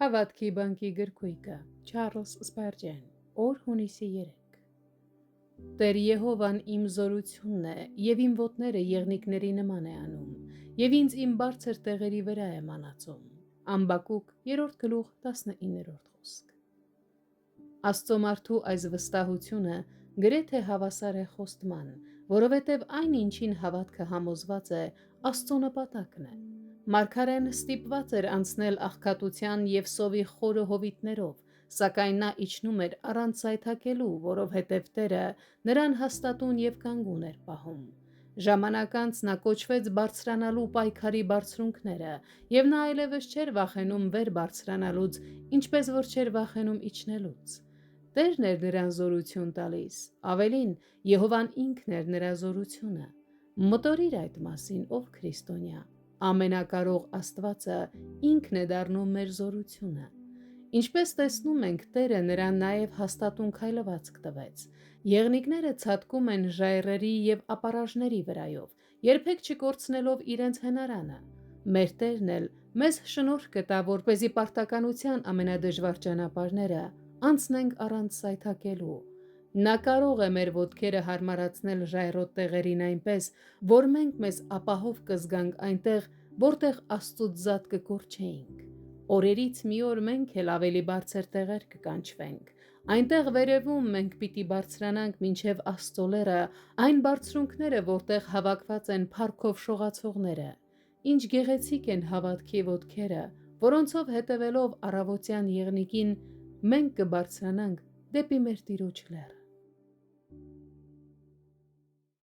Հավատքի բանկի գրքույկը Չարլզ Սպերջեն օր հունիսի 3 Տեր Եհովան իմ զորությունն է, և իմ ոտները եղնիկների նման է անում, և ինձ իմ բարձր տեղերի վրա է մանածում։ Ամբակուկ 3:19 խոսք։ Աստծո մարդու այս վստահությունը գրեթե հավասար է խոստման, որովհետև այն ինչին հավատքը համոզված է, Աստծո նպատակն է։ Մարգարեն ստիպված էր անցնել աղքատության և սովի խորը հովիտներով, սակայն նա իջնում էր առանց սայթաքելու, որովհետև Տերը նրան հաստատուն և կանգուն էր պահում։ Ժամանակ անց նա կոչվեց բարձրանալու պայքարի բարձրունքները, և նա այլևս չէր վախենում վեր բարձրանալուց, ինչպես որ չէր վախենում իջնելուց։ Տերն էր նրան զորություն տալիս, ավելին, Եհովան ինքն էր նրա զորությունը։ Մտորիր այդ մասին, ով քրիստոնյա, Ամենակարող Աստվածը ինքն է դառնում մեր զորությունը։ Ինչպես տեսնում ենք, Տերը նրան նաև հաստատուն քայլվածք տվեց։ Եղնիկները ցատկում են ժայռերի և ապարաժների վրայով, երբեք չկորցնելով իրենց հնարանը։ Մեր Տերն էլ մեզ շնորհ կտա, որպեսզի պարտականության ամենադժվար ճանապարհները անցնենք առանց սայթաքելու։ Նա կարող է մեր ոտքերը հարմարացնել ժայռոտ տեղերին այնպես, որ մենք մեզ ապահով կզգանք այնտեղ, որտեղ Աստծուց զատ կկորչեինք։ Օրերից մի օր մենք էլ ավելի բարձր տեղեր կկանչվենք։ Այնտեղ վերևում մենք պիտի բարձրանանք մինչև Աստծո լեռը, այն բարձրունքները, որտեղ հավաքված են փառքով շողացողները։ Ինչ գեղեցիկ են հավատքի ոտքերը, որոնցով հետևելով առավոտյան եղնիկին մենք կբարձրանանք դեպի մեր Տիրոջ լեռը։